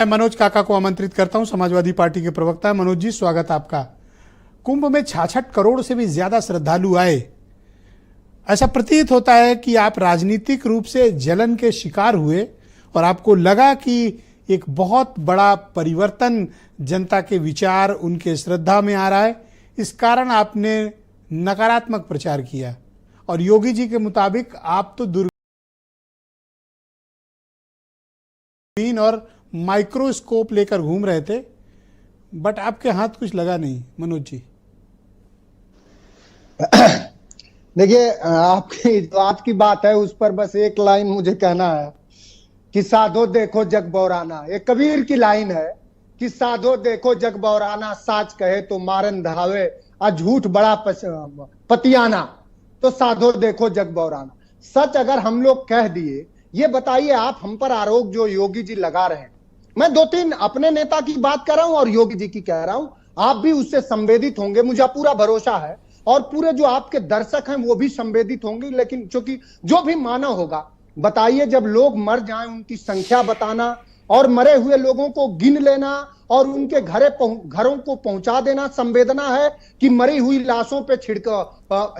मैं मनोज काका को आमंत्रित करता हूं, समाजवादी पार्टी के प्रवक्ता। मनोज जी, स्वागत आपका। कुंभ में 66 करोड़ से भी ज्यादा श्रद्धालु आए। ऐसा प्रतीत होता है कि आप राजनीतिक रूप से जलन के शिकार हुए और आपको लगा कि एक बहुत बड़ा परिवर्तन जनता के विचार, उनके श्रद्धा में आ रहा है। इस कारण आपने नकारात्मक प्रचार किया और योगी जी के मुताबिक आप तो दूरबीन और माइक्रोस्कोप लेकर घूम रहे थे, बट आपके हाथ कुछ लगा नहीं। मनोज जी, देखिए, आपकी जो आज की बात है उस पर बस एक लाइन मुझे कहना है कि साधो देखो जग बौराना। एक कबीर की लाइन है कि साधो देखो जग बौराना, साच कहे तो मारन धावे, आ झूठ बड़ा पतियाना। तो साधो देखो जग बौराना, सच अगर हम लोग कह दिए, ये बताइए आप हम पर आरोप जो योगी जी लगा रहे हैं, मैं 2-3 अपने नेता की बात कर रहा हूं और योगी जी की कह रहा हूं, आप भी उससे संवेदित होंगे, मुझे पूरा भरोसा है, और पूरे जो आपके दर्शक हैं वो भी संवेदित होंगे। लेकिन चूंकि जो भी मानव होगा, बताइए जब लोग मर जाएं उनकी संख्या बताना और मरे हुए लोगों को गिन लेना और उनके घरों को पहुंचा देना संवेदना है कि मरी हुई लाशों पे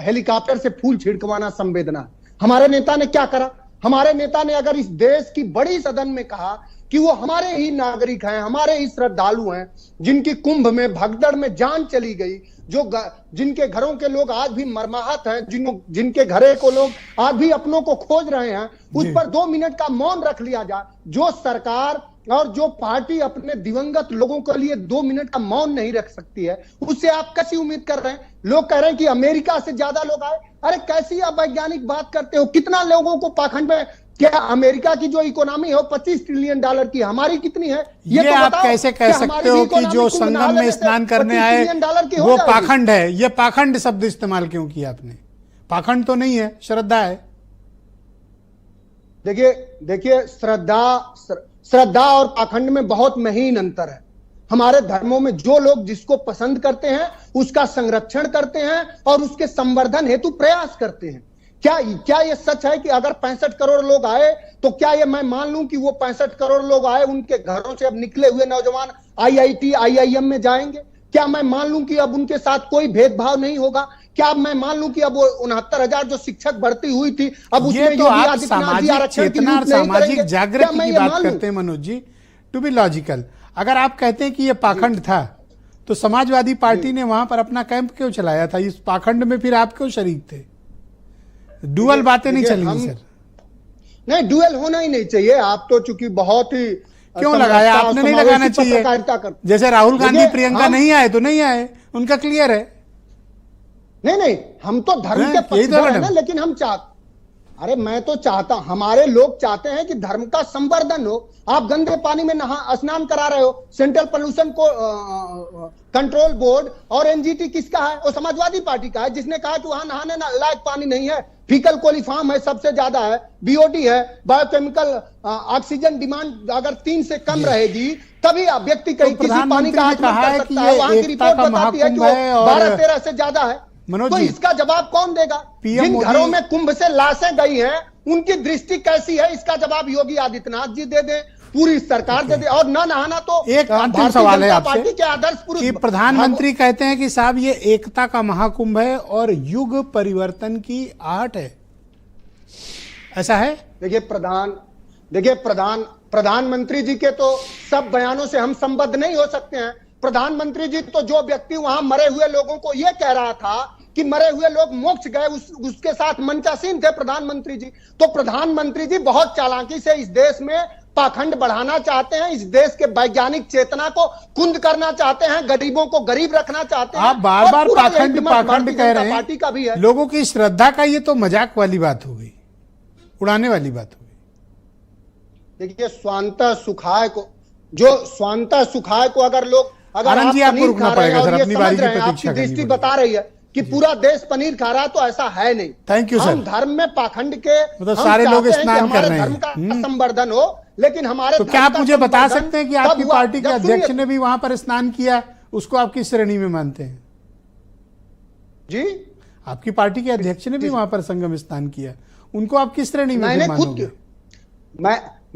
हेलीकॉप्टर से फूल छिड़कवाना संवेदना है? हमारे नेता ने क्या करा? हमारे नेता ने अगर इस देश की बड़ी सदन में कहा कि वो हमारे ही नागरिक हैं, हमारे ही श्रद्धालु हैं, जिनकी कुंभ में भगदड़ में जान चली गई, जिनके घरों के लोग आज भी मर्माहत हैं, जिनके घरे को लोग आज भी अपनों को खोज रहे हैं, उस पर 2 मिनट का मौन रख लिया जाए। जो सरकार और जो पार्टी अपने दिवंगत लोगों के लिए 2 मिनट का मौन नहीं रख सकती है, उससे आप कैसी उम्मीद कर रहे हैं? लोग कह रहे हैं कि अमेरिका से ज्यादा लोग आए। अरे कैसी आप वैज्ञानिक बात करते हो? कितना लोगों को पाखंड में, क्या अमेरिका की जो इकोनॉमी है वो $25 ट्रिलियन की, हमारी कितनी है? ये तो आप कैसे कह सकते हो कि जो संगम में स्नान करने आए वो पाखंड है? ये पाखंड शब्द इस्तेमाल क्यों किया आपने? पाखंड तो नहीं है, श्रद्धा है। देखिए, श्रद्धा और पाखंड में बहुत महीन अंतर है। हमारे धर्मों में जो लोग जिसको पसंद करते हैं उसका संरक्षण करते हैं और उसके संवर्धन हेतु प्रयास करते हैं। क्या ये सच है कि अगर 65 करोड़ लोग आए तो क्या ये मैं मान लूं कि वो 65 करोड़ लोग आए, उनके घरों से अब निकले हुए नौजवान IIT IIM में जाएंगे? क्या मैं मान लूं कि अब उनके साथ कोई भेदभाव नहीं होगा? क्या मैं मान लूं कि अब वो 69,000 जो शिक्षक भर्ती हुई थी, अब उसमें तो आप सामाजिक चेतना और सामाजिक जागृति की बात करते हैं Manoj ji. To be logical, अगर आप कहते हैं कि ये पाखंड था तो समाजवादी पार्टी ने वहां पर अपना कैंप क्यों चलाया था? इस पाखंड में फिर आप क्यों शरीक थे? डुअल बातें नहीं चलेंगी सर। नहीं, डुअल होना ही नहीं चाहिए। आप तो चूंकि बहुत ही क्यों लगाया? आपने नहीं लगाना चाहिए। जैसे राहुल गांधी प्रियंका नहीं आए तो नहीं आए, उनका क्लियर है। नहीं, हम तो धर्म के पक्षधर हैं ना, लेकिन हम अरे मैं तो चाहता, हमारे लोग चाहते हैं कि धर्म का संवर्धन हो। आप गंदे पानी में स्नान करा रहे हो। सेंट्रल पोल्यूशन कंट्रोल बोर्ड और NGT किसका है? वो समाजवादी पार्टी का है, जिसने कहा कि वहां नहाने लायक पानी नहीं है, फीकल कोलिफॉर्म है, सबसे ज्यादा है, BOD है, बायोकेमिकल ऑक्सीजन डिमांड अगर 3 से कम रहेगी तभी व्यक्ति कहीं किसी पानी का आचमन कर सकता है। वहां की रिपोर्ट बताती है कि 12-13 से ज्यादा है। तो इसका जवाब कौन देगा? जिन घरों में कुंभ से लाशें गई हैं उनकी दृष्टि कैसी है, इसका जवाब योगी आदित्यनाथ जी दे दे, पूरी सरकार दे दे। और न नहाना तो एक अंतिम सवाल है आपसे के आदर्श पुरुष कि प्रधानमंत्री कहते हैं कि साहब ये एकता का महाकुंभ है और युग परिवर्तन की आहट है, ऐसा है? देखिए प्रधानमंत्री जी के तो सब बयानों से हम संबद्ध नहीं हो सकते हैं। प्रधानमंत्री जी तो जो व्यक्ति वहां मरे हुए लोगों को यह कह रहा था कि मरे हुए लोग मोक्ष गए, उसके साथ मंचासीन थे प्रधानमंत्री जी। तो प्रधानमंत्री जी बहुत चालाकी से इस देश में पाखंड बढ़ाना चाहते हैं, इस देश के वैज्ञानिक चेतना को कुंद करना चाहते हैं, गरीबों को गरीब रखना चाहते हैं। आप बार बार पाखंड कह रहे हैं। पार्टी का भी है। लोगों की श्रद्धा का ये तो मजाक वाली बात हो गई, उड़ाने वाली बात हो गई। देखिए, स्वांतः सुखाय को अगर लोग, अगर आप पनीर खा रहे हैं और ये समझ रहे हैं, आपकी दृष्टि बता रही है कि पूरा देश पनीर खा रहा है, तो ऐसा है नहीं। Thank you sir. हम धर्म में पाखंड के मतलब सारे लोग स्नान कर रहे हैं, धर्म का संवर्धन हो, लेकिन हमारे तो क्या आप मुझे बता सकते हैं कि आपकी पार्टी के अध्यक्ष ने भी वहां पर स्नान किया, उसको आप किस श्रेणी में मानते हैं जी? आपकी पार्टी के अध्यक्ष ने भी वहां पर संगम स्नान किया, उनको आप किस श्रेणी में मानोगे?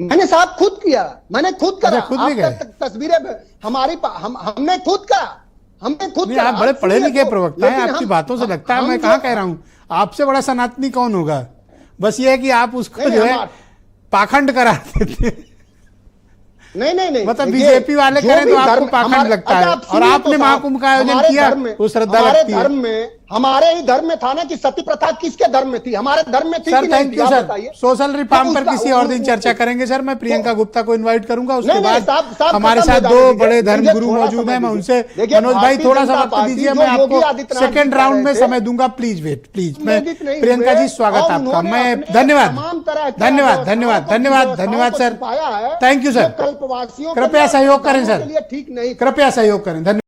मैंने साहब खुद किया, मैंने खुद करा। अच्छा, खुद भी गए? तस्वीरें हमने खुद करा, हमने खुद नहीं, करा। आप बड़े पढ़े सुनिए लिखे तो, प्रवक्ता हैं, लेकिन आपकी हम- बातों से लगता है, हम मैं जो- कहाँ कह रहा हूं, आपसे बड़ा सनातनी कौन होगा। बस ये है कि आप उसको नहीं, जो है हमार- पाखंड करा देते। नहीं मतलब देखिए, बीजेपी वाले जो करें भी तो आपको धर्म- पाखंड हमारे- लगता है, अच्छा, आप और सुनिए आपने तो महाकुंभ का आयोजन हमारे किया धर्म में- वो श्रद्धा हमारे लगती है। धर्म में, हमारे ही धर्म में था ना कि सती प्रथा किसके धर्म में थी? हमारे धर्म में थी सर कि नहीं थैंक थी? यू आप सर, बताइए। सोशल रिफॉर्म पर उसका- किसी और दिन चर्चा करेंगे सर। मैं प्रियंका गुप्ता को इनवाइट करूंगा, उसके नहीं, बाद साहब, हमारे खत्म साथ हो दो जाने बड़े दीजिए। धर्मगुरु थोड़ा मौजूद समय हैं, मैं दीजिए। उनसे देखिए, मनोज भाई भारतीय थोड़ा सा जनता वक्त पार्टी दीजिए, जो मैं योगी आपको आदित्यनाथ सेकेंड जी राउंड कह में रहे थे, समय दूंगा। Please wait, please. मैं उत्तेजित नहीं प्रियंका हुए जी स्वागत और आपका। उन्होंने मैं अपने धन्यवाद तमाम तरह के धन्यवाद व्यवस्थाओं धन्यवाद को- धन्यवाद व्यवस्थाओं धन्यवाद को सर, छुपाया है, थैंक यू जो सर। कल्पवासियों के कृपया लिए, सहयोग करें धर्मों सर, के लिए ठीक नहीं। कृपया सहयोग करें। धन्यवाद।